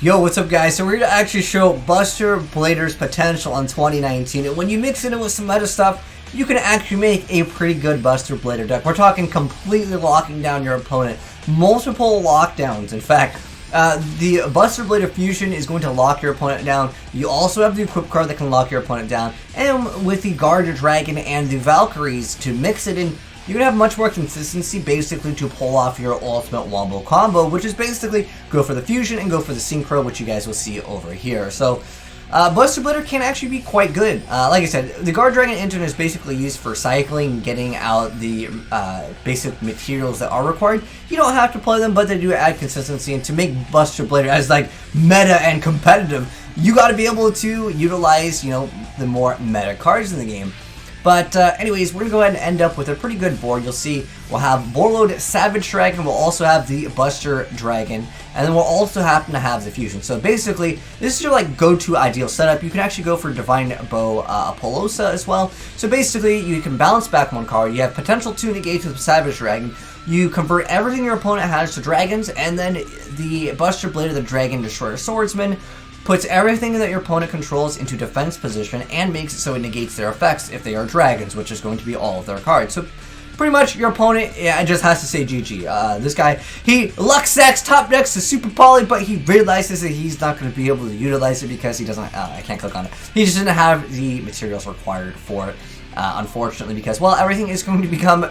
Yo, what's up guys? So we're going to actually show Buster Blader's potential in 2019, and when you mix it in with some meta stuff, you can actually make a pretty good Buster Blader deck. We're talking completely locking down your opponent. Multiple lockdowns, in fact. The Buster Blader Fusion is going to lock your opponent down. You also have the equip card that can lock your opponent down. And with the Guard Dragon and the Valkyries to mix it in, you're going to have much more consistency basically to pull off your ultimate wombo combo, which is basically go for the fusion and go for the synchro, which you guys will see over here. So Buster Blader can actually be quite good. Like I said, the Guard Dragon engine is basically used for cycling, getting out the basic materials that are required. You don't have to play them, but they do add consistency, and to make Buster Blader as like meta and competitive, you got to be able to utilize, you know, the more meta cards in the game. But anyways, we're going to go ahead and end up with a pretty good board. You'll see we'll have Borload Savage Dragon, we'll also have the Buster Dragon, and then we'll also happen to have the Fusion. So basically, this is your like go-to ideal setup. You can actually go for Divine Bow Apollosa as well. So basically, you can balance back one card. You have potential to negate with Savage Dragon. You convert everything your opponent has to dragons, and then the Buster Blader, the Dragon Destroyer Swordsman, puts everything that your opponent controls into defense position and makes it so it negates their effects if they are dragons, which is going to be all of their cards. So pretty much your opponent, yeah, just has to say GG. This guy, he luck sacks top decks to super poly, but he realizes that he's not going to be able to utilize it because he doesn't, I can't click on it. He just doesn't have the materials required for it. Unfortunately, because, well, everything is going to become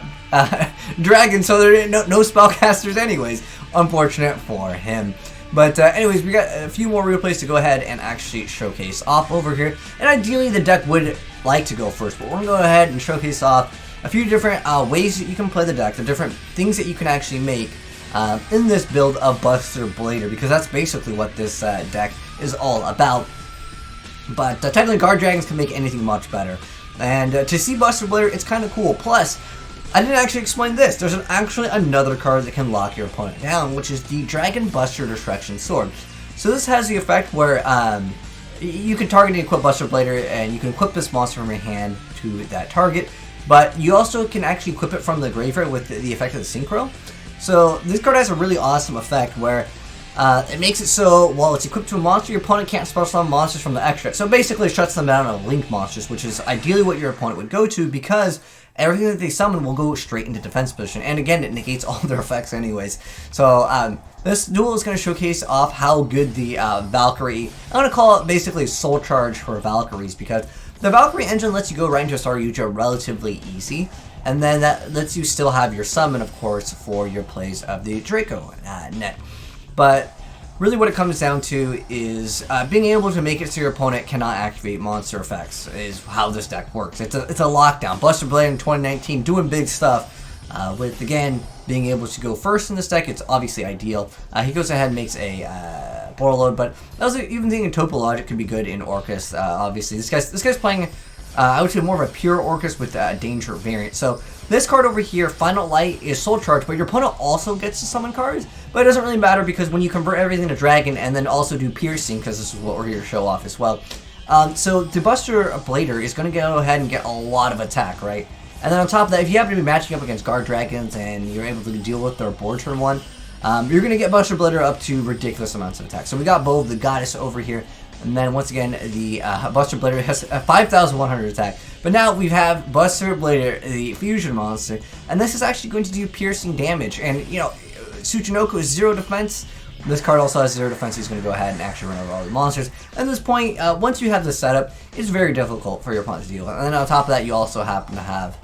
dragons, so there are no spellcasters anyways. Unfortunate for him. But anyways, we got a few more replays to go ahead and actually showcase off over here. And ideally, the deck would like to go first, but we're going to go ahead and showcase off a few different ways that you can play the deck, the different things that you can actually make in this build of Buster Blader, because that's basically what this deck is all about. But technically, Guard Dragons can make anything much better. And to see Buster Blader, it's kind of cool. Plus, I didn't actually explain this. There's actually another card that can lock your opponent down, which is the Dragon Buster Destruction Sword. So this has the effect where you can target and equip Buster Blader, and you can equip this monster from your hand to that target. But you also can actually equip it from the graveyard with the effect of the Synchro. So this card has a really awesome effect where it makes it so while it's equipped to a monster, your opponent can't spell summon monsters from the extra. So basically it shuts them down on link monsters, which is ideally what your opponent would go to, because everything that they summon will go straight into defense position. And again, it negates all their effects anyways. So this duel is going to showcase off how good the Valkyrie, I'm going to call it basically Soul Charge for Valkyries, because the Valkyrie engine lets you go right into Star Yugioh relatively easy. And then that lets you still have your summon, of course, for your plays of the Draco net. But really what it comes down to is being able to make it so your opponent cannot activate monster effects is how this deck works. It's a lockdown. Buster Blader in 2019 doing big stuff with, again, being able to go first in this deck. It's obviously ideal. He goes ahead and makes a Borload, but I was even thinking Topologic could be good in Orcus. Obviously, this guy's playing, I would say, more of a pure Orcus with Danger variant. So this card over here, Final Light, is Soul Charge, but your opponent also gets to summon cards. But it doesn't really matter, because when you convert everything to Dragon and then also do Piercing, because this is what we're here to show off as well. So the Buster Blader is going to go ahead and get a lot of attack, right? And then on top of that, if you happen to be matching up against Guard Dragons and you're able to deal with their board turn one, you're going to get Buster Blader up to ridiculous amounts of attack. So we got both the Goddess over here, and then once again, the Buster Blader has a 5,100 attack. But now we have Buster Blader, the fusion monster, and this is actually going to do piercing damage. And, you know, Tsuchinoko is 0 defense. This card also has 0 defense. He's going to go ahead and actually run over all the monsters. At this point, once you have this setup, it's very difficult for your opponent to deal with. And then on top of that, you also happen to have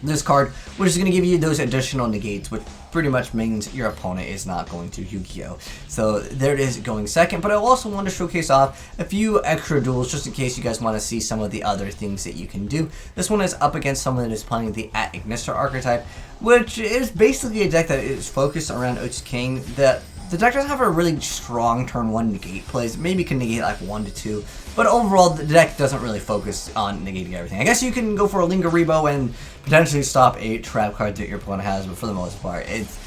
this card, which is going to give you those additional negates, which pretty much means your opponent is not going to Yugioh. So there it is going second. But I also want to showcase off a few extra duels just in case you guys want to see some of the other things that you can do. This one is up against someone that is playing the @Ignister archetype, which is basically a deck that is focused around King. The deck doesn't have a really strong turn 1 negate plays. Maybe can negate like 1 to 2. But overall, the deck doesn't really focus on negating everything. I guess you can go for a Lingaribo and potentially stop a trap card that your opponent has, but for the most part, it's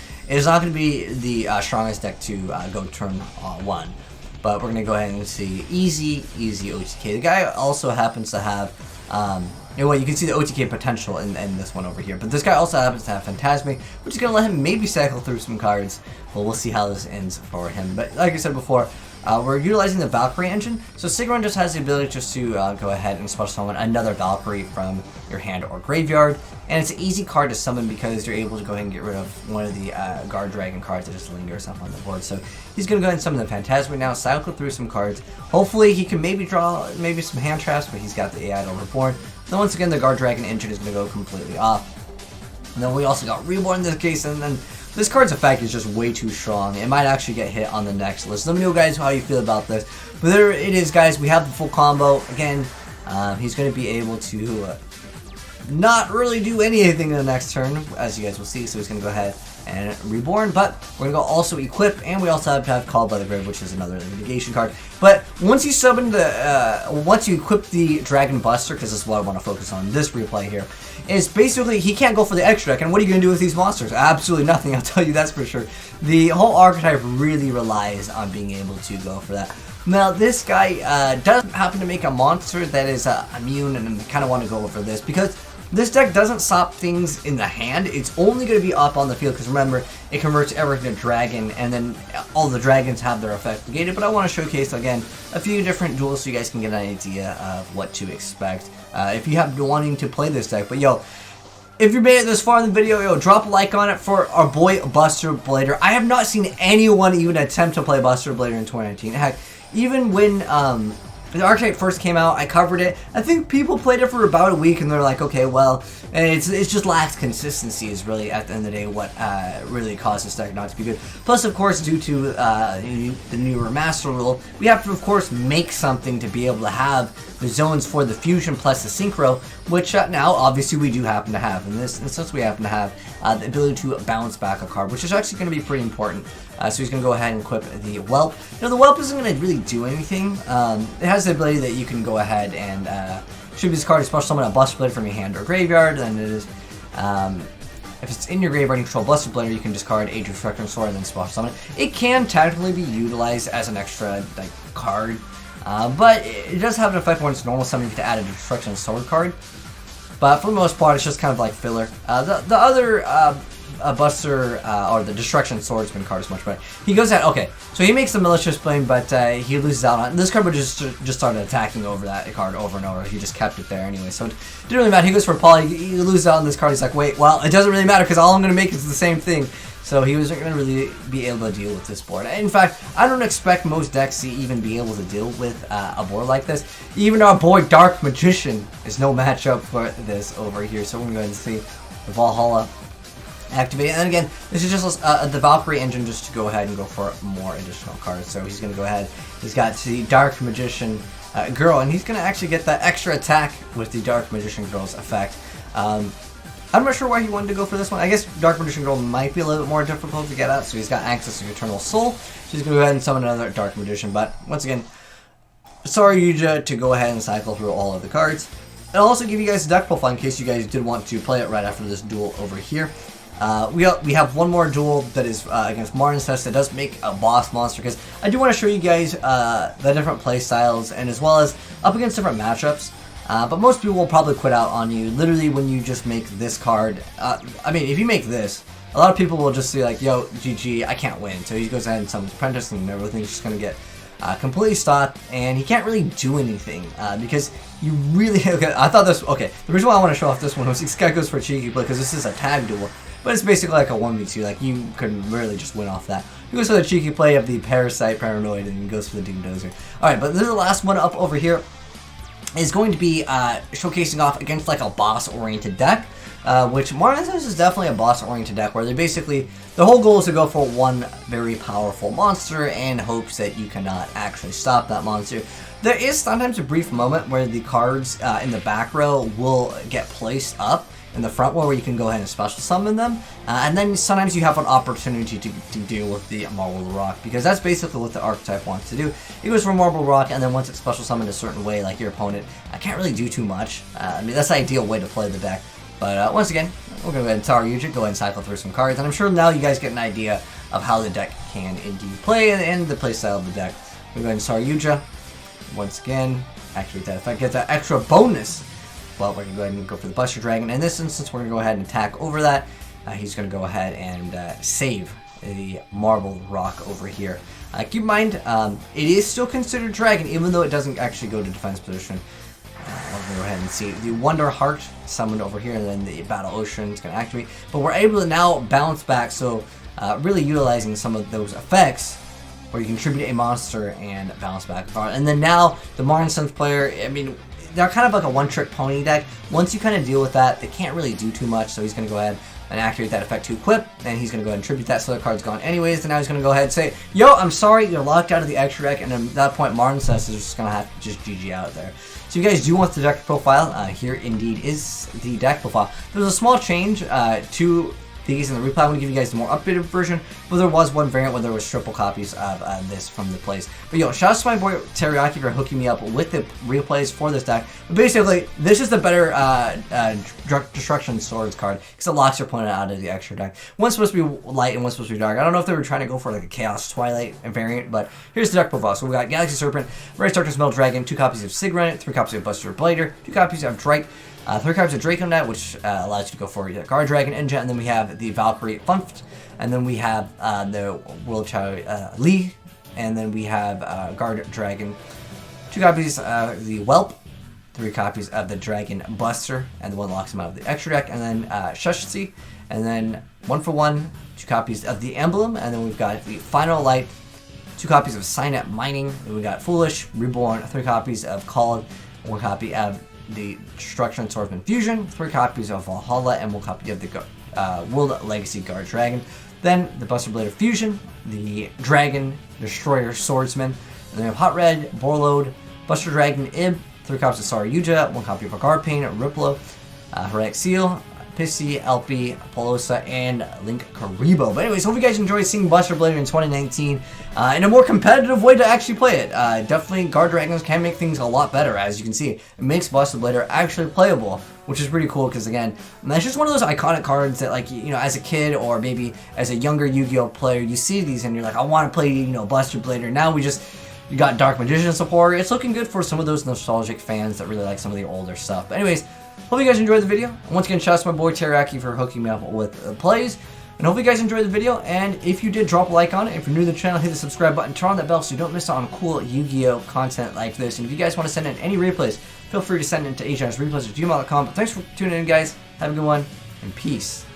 not going to be the strongest deck to go turn 1. But we're going to go ahead and see easy OTK. The guy also happens to have, well, you can see the OTK potential in this one over here. But this guy also happens to have Phantasmic, which is going to let him maybe cycle through some cards. Well, we'll see how this ends for him. But like I said before, we're utilizing the Valkyrie engine. So Sigrun just has the ability just to go ahead and special summon another Valkyrie from your hand or graveyard. And it's an easy card to summon because you're able to go ahead and get rid of one of the guard dragon cards that just lingers up on the board. So he's going to go ahead and summon the Phantasmic now, cycle through some cards. Hopefully he can maybe draw maybe some hand traps, but he's got the AI Reborn. Then once again the guard dragon engine is going to go completely off. And then we also got Reborn in this case, and then this card's effect is just way too strong. It might actually get hit on the next list. Let me know, guys, how you feel about this. But there it is, guys. We have the full combo. Again, he's going to be able to not really do anything in the next turn, as you guys will see. So he's going to go ahead and Reborn. But we're going to go also equip, and we also have to have Called by the Grave, which is another negation card. But once you summon the, once you equip the Dragon Buster, because this is what I want to focus on this replay here, is basically he can't go for the extra deck. And what are you going to do with these monsters? Absolutely nothing, I'll tell you that's for sure. The whole archetype really relies on being able to go for that. Now this guy does happen to make a monster that is immune, and I kind of want to go over this because this deck doesn't stop things in the hand. It's only going to be up on the field because remember, it converts everything to dragon, and then all the dragons have their effect negated. But I want to showcase again a few different duels so you guys can get an idea of what to expect if you have been wanting to play this deck. But yo, if you made it this far in the video, yo, drop a like on it for our boy Buster Blader. I have not seen anyone even attempt to play Buster Blader in 2019. Heck, even when the archetype first came out, I covered it. I think people played it for about a week and they're like, okay, well, and it's just lacks consistency is really, at the end of the day, what really caused this deck not to be good. Plus, of course, due to the newer master rule, we have to, of course, make something to be able to have the zones for the fusion plus the synchro, which now, obviously, we do happen to have. In this instance, we happen to have the ability to bounce back a card, which is actually going to be pretty important. So he's going to go ahead and equip the Whelp. Now, the Whelp isn't going to really do anything. It has the ability that you can go ahead and shoot this card, special summon a Buster Blader from your hand or graveyard, and it is, if it's in your graveyard and you control Buster Blader, you can discard a Destruction Sword and then special summon it. It can technically be utilized as an extra card, but it does have an effect when it's normal summon. You can add a Destruction Sword card, but for the most part, it's just kind of like filler. The other Buster or the Destruction Swordsman card is much better. He goes out, okay, so he makes the Malicious Blade, but he loses out on this card, but just started attacking over that card over and over. He just kept it there anyway, so it didn't really matter. He goes for Paul, he loses out on this card. He's like, wait, well, it doesn't really matter because all I'm going to make is the same thing. So he wasn't going to really be able to deal with this board. In fact, I don't expect most decks to even be able to deal with a board like this. Even our boy Dark Magician is no matchup for this over here. So we're going to go ahead and see the Valhalla activate. And again, this is just the Valkyrie engine just to go ahead and go for more additional cards. So he's going to go ahead. He's got the Dark Magician Girl, and he's going to actually get that extra attack with the Dark Magician Girl's effect. I'm not sure why he wanted to go for this one. I guess Dark Magician Girl might be a little bit more difficult to get at, so he's got access to Eternal Soul. So he's going to go ahead and summon another Dark Magician. But once again, sorry Yugioh to go ahead and cycle through all of the cards. And I'll also give you guys a deck profile in case you guys did want to play it right after this duel over here. We have one more duel that is against Martin's Test that does make a boss monster, because I do want to show you guys the different play styles and as well as up against different matchups. But most people will probably quit out on you literally when you just make this card. I mean, if you make this, a lot of people will just say like, yo, GG, I can't win. So he goes ahead and summons Apprentice and everything's just going to get completely stopped, and he can't really do anything because you really, okay, I thought this, okay, the reason why I want to show off this one was this guy goes for Cheeky Play because this is a tag duel, but it's basically like a 1v2, like you could really just win off that. He goes for the Cheeky Play of the Parasite Paranoid and he goes for the Doom Dozer. Alright, but this is the last one up over here. Is going to be showcasing off against like a boss-oriented deck, which Martin's is definitely a boss-oriented deck where they basically, the whole goal is to go for one very powerful monster and hopes that you cannot actually stop that monster. There is sometimes a brief moment where the cards in the back row will get placed up in the front row where you can go ahead and special summon them, and then sometimes you have an opportunity to deal with the Marble Rock, because that's basically what the archetype wants to do. It goes for Marble Rock, and then once it's special summoned a certain way, like your opponent, I can't really do too much. I mean, that's the ideal way to play the deck. But once again, we're going to go ahead and Tower Yugioh, go ahead and cycle through some cards, and I'm sure now you guys get an idea of how the deck can indeed play and the play style of the deck. We're going to Tower Yugioh. Once again, activate that effect, get that extra bonus. Well, we're going to go ahead and go for the Buster Dragon. In this instance, we're going to go ahead and attack over that. He's going to go ahead and save the Marble Rock over here. Keep in mind, it is still considered dragon, even though it doesn't actually go to defense position. I'll go ahead and see the Wonder Heart summoned over here, and then the Battle Ocean is going to activate. But we're able to now bounce back, so really utilizing some of those effects where you contribute a monster and bounce back. And then now the Modern Synth player, I mean, they're kind of like a one-trick pony deck. Once you kind of deal with that, they can't really do too much, so he's going to go ahead and activate that effect to equip, and he's going to go ahead and tribute that, so the card's gone anyways, and now he's going to go ahead and say, yo, I'm sorry, you're locked out of the extra deck, and at that point, Modern Synth is just going to have to just GG out there. So if you guys do want the deck profile, here indeed is the deck profile. There's a small change to these in the replay. I'm going to give you guys the more updated version, but there was one variant where there was triple copies of this from the plays. But yo, shout out to my boy Teriyaki for hooking me up with the replays for this deck. But basically, this is the better Destruction Swords card, because it locks your opponent out of the extra deck. One's supposed to be light and one's supposed to be dark. I don't know if they were trying to go for like a Chaos Twilight variant, but here's the deck profile. So we got Galaxy Serpent, Red Darkness Metal Dragon, 2 copies of Sigren, 3 copies of Buster Blader, 2 copies of Drake, 3 cards of Draconet, which allows you to go for your Guard Dragon Engine, and then we have the Valkyrie Funft, and then we have the World Child Lee, and then we have Guard Dragon, 2 copies of the Whelp, 3 copies of the Dragon Buster, and the one locks him out of the extra deck, and then Shushzi, and then 1 for 1, 2 copies of the Emblem, and then we've got the Final Light, 2 copies of Signet Mining, and we got Foolish, Reborn, 3 copies of Called, 1 copy of the Destruction Swordsman Fusion, 3 copies of Valhalla, and 1 copy of the World Legacy Guard Dragon. Then the Buster Blader Fusion, the Dragon Destroyer Swordsman, and then we have Hot Red, Borlode, Buster Dragon Ib, 3 copies of Sara Yuja, 1 copy of Agarpain, Riplo, Heretic Seal, Pissy, LP, Polosa, and Link Karibo. But anyways, hope you guys enjoyed seeing Buster Blader in 2019 in a more competitive way to actually play it. Definitely, Guard Dragons can make things a lot better, as you can see. It makes Buster Blader actually playable, which is pretty cool, because again, that's just one of those iconic cards that, like, you know, as a kid or maybe as a younger Yu-Gi-Oh player, you see these and you're like, I want to play, you know, Buster Blader. Now you got Dark Magician support. It's looking good for some of those nostalgic fans that really like some of the older stuff. But anyways, hope you guys enjoyed the video. And once again, shout out to my boy Teriyaki for hooking me up with plays. And hope you guys enjoyed the video. And if you did, drop a like on it. If you're new to the channel, hit the subscribe button, turn on that bell so you don't miss out on cool Yu-Gi-Oh content like this. And if you guys want to send in any replays, feel free to send it to azneyesreplays@gmail.com. But thanks for tuning in, guys. Have a good one, and peace.